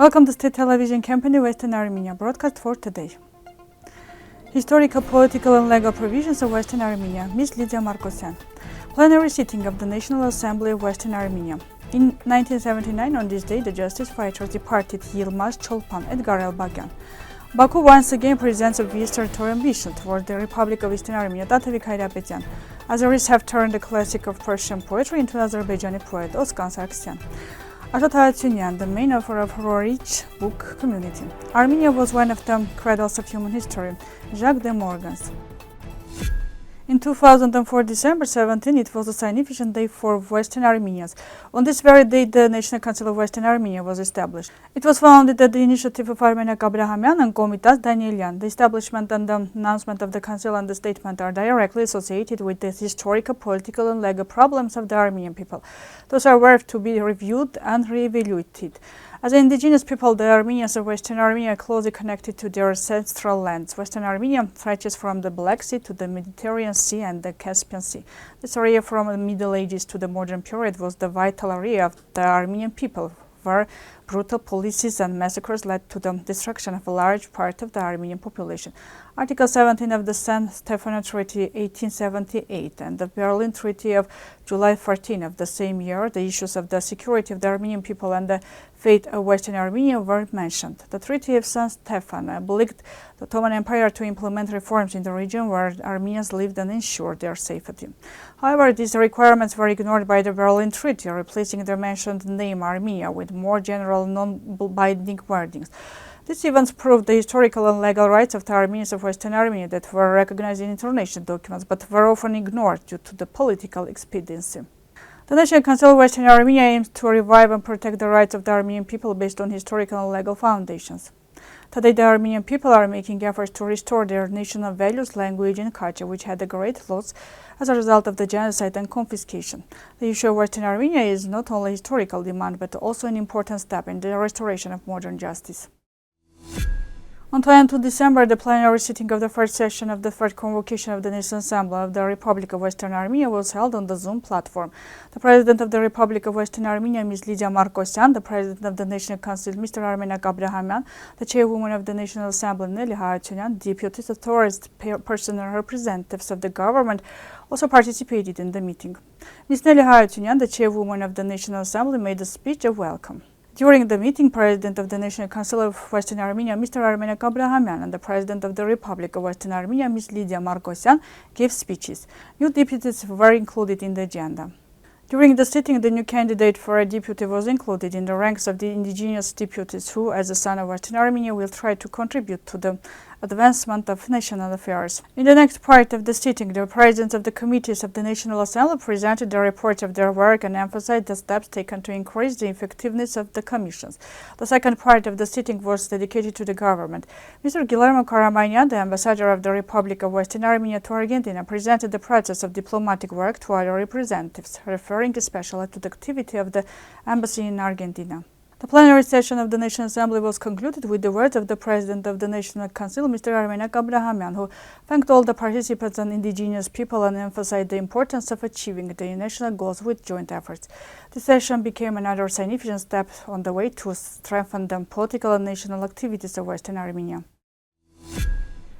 Welcome to State Television Company Western Armenia broadcast for today. Historical, political and legal provisions of Western Armenia. Ms. Lydia Margossian. Plenary sitting of the National Assembly of Western Armenia. In 1979, on this day, the justice fighters departed Yilmaz Cholpan, Edgar Elbakyan. Baku once again presents obvious territorial ambition toward the Republic of Eastern Armenia. Tatevik Hayrapetyan. Azeris have turned the classic of Persian poetry into Azerbaijani poet Oskan Sargsyan. Ashot Harutyunyan, the main author of Roerich book community. Armenia was one of the cradles of human history. Jacques de Morgan. In 2004, December 17, it was a significant day for Western Armenians. On this very day, the National Council of Western Armenia was established. It was founded at the initiative of Armine Abrahamian and Komitas Danielian. The establishment and the announcement of the council and the statement are directly associated with the historical, political and legal problems of the Armenian people. Those are worth to be reviewed and re-evaluated. As indigenous people, the Armenians of Western Armenia are closely connected to their ancestral lands. Western Armenia stretches from the Black Sea to the Mediterranean Sea and the Caspian Sea. This area from the Middle Ages to the modern period was the vital area of the Armenian people, where brutal policies and massacres led to the destruction of a large part of the Armenian population. Article 17 of the San Stefano Treaty 1878 and the Berlin Treaty of July 14 of the same year, the issues of the security of the Armenian people and the fate of Western Armenia were mentioned. The Treaty of San Stefano obliged the Ottoman Empire to implement reforms in the region where Armenians lived and ensured their safety. However, these requirements were ignored by the Berlin Treaty, replacing the mentioned name Armenia with more general non-binding wordings. These events proved the historical and legal rights of the Armenians of Western Armenia that were recognized in international documents but were often ignored due to the political expediency. The National Council of Western Armenia aims to revive and protect the rights of the Armenian people based on historical and legal foundations. Today, the Armenian people are making efforts to restore their national values, language and culture, which had a great loss as a result of the genocide and confiscation. The issue of Western Armenia is not only a historical demand, but also an important step in the restoration of modern justice. On 22 December, the plenary sitting of the first session of the third convocation of the National Assembly of the Republic of Western Armenia was held on the Zoom platform. The President of the Republic of Western Armenia, Ms. Lydia Margossian, the President of the National Council, Mr. Armine Abrahamian, the Chairwoman of the National Assembly, Lydia Margossian, deputies, authorities, personal representatives of the government also participated in the meeting. Ms. Lydia Margossian, the Chairwoman of the National Assembly, made a speech of welcome. During the meeting, President of the National Council of Western Armenia, Mr. Armine Abrahamian, and the President of the Republic of Western Armenia, Ms. Lydia Margossian, gave speeches. New deputies were included in the agenda. During the sitting, the new candidate for a deputy was included in the ranks of the indigenous deputies who, as a son of Western Armenia, will try to contribute to the advancement of national affairs. In the next part of the sitting, the presidents of the committees of the National Assembly presented the report of their work and emphasized the steps taken to increase the effectiveness of the commissions. The second part of the sitting was dedicated to the government. Mr. Guillermo Caramagna, the ambassador of the Republic of Western Armenia to Argentina, presented the process of diplomatic work to other representatives, referring especially to the activity of the embassy in Argentina. The plenary session of the National Assembly was concluded with the words of the President of the National Council, Mr. Armine Abrahamian, who thanked all the participants and indigenous people and emphasized the importance of achieving the national goals with joint efforts. The session became another significant step on the way to strengthen the political and national activities of Western Armenia.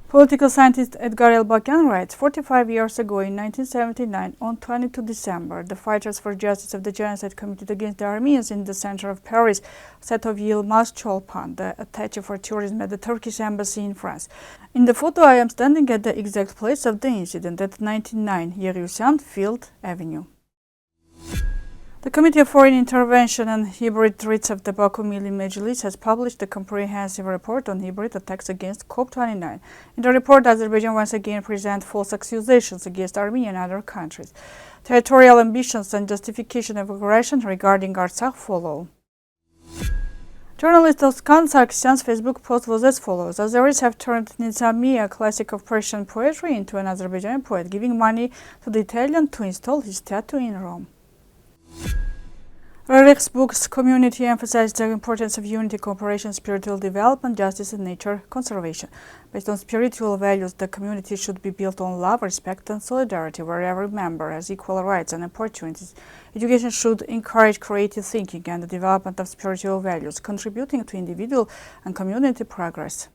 Political scientist Edgar Elbakyan writes, 45 years ago in 1979, on 22 December, the fighters for justice of the genocide committed against the Armenians in the center of Paris set off Yilmaz Cholpan, the attaché for tourism at the Turkish embassy in France. In the photo, I am standing at the exact place of the incident at 99 Yerevan Field Avenue. The Committee of Foreign Intervention and Hybrid Threats of the Baku Milli Mejlis has published a comprehensive report on hybrid attacks against COP29. In the report, Azerbaijan once again presents false accusations against Armenia and other countries. Territorial ambitions and justification of aggression regarding Artsakh follow. Journalist Oskan Sargsyan's Facebook post was as follows: Azeris have turned Nizami, a classic of Persian poetry, into an Azerbaijani poet, giving money to the Italian to install his statue in Rome. Roerich's book's community emphasized the importance of unity, cooperation, spiritual development, justice, and nature conservation. Based on spiritual values, the community should be built on love, respect, and solidarity, where every member has equal rights and opportunities. Education should encourage creative thinking and the development of spiritual values, contributing to individual and community progress.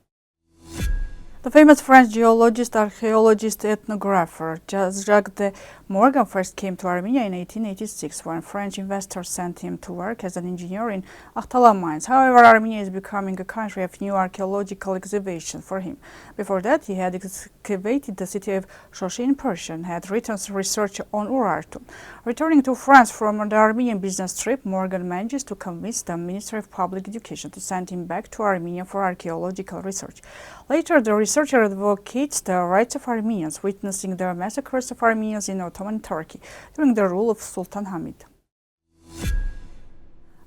The famous French geologist, archaeologist, ethnographer Jacques de Morgan first came to Armenia in 1886 when French investors sent him to work as an engineer in Ahtala mines. However, Armenia is becoming a country of new archaeological excavation for him. Before that, he had excavated the city of Shoshi in Persia and had written research on Urartu. Returning to France from the Armenian business trip, Morgan manages to convince the Ministry of Public Education to send him back to Armenia for archaeological research. Later, the researcher advocates the rights of Armenians, witnessing the massacres of Armenians in Ottoman Turkey during the rule of Sultan Hamid.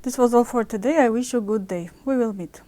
This was all for today. I wish you a good day. We will meet.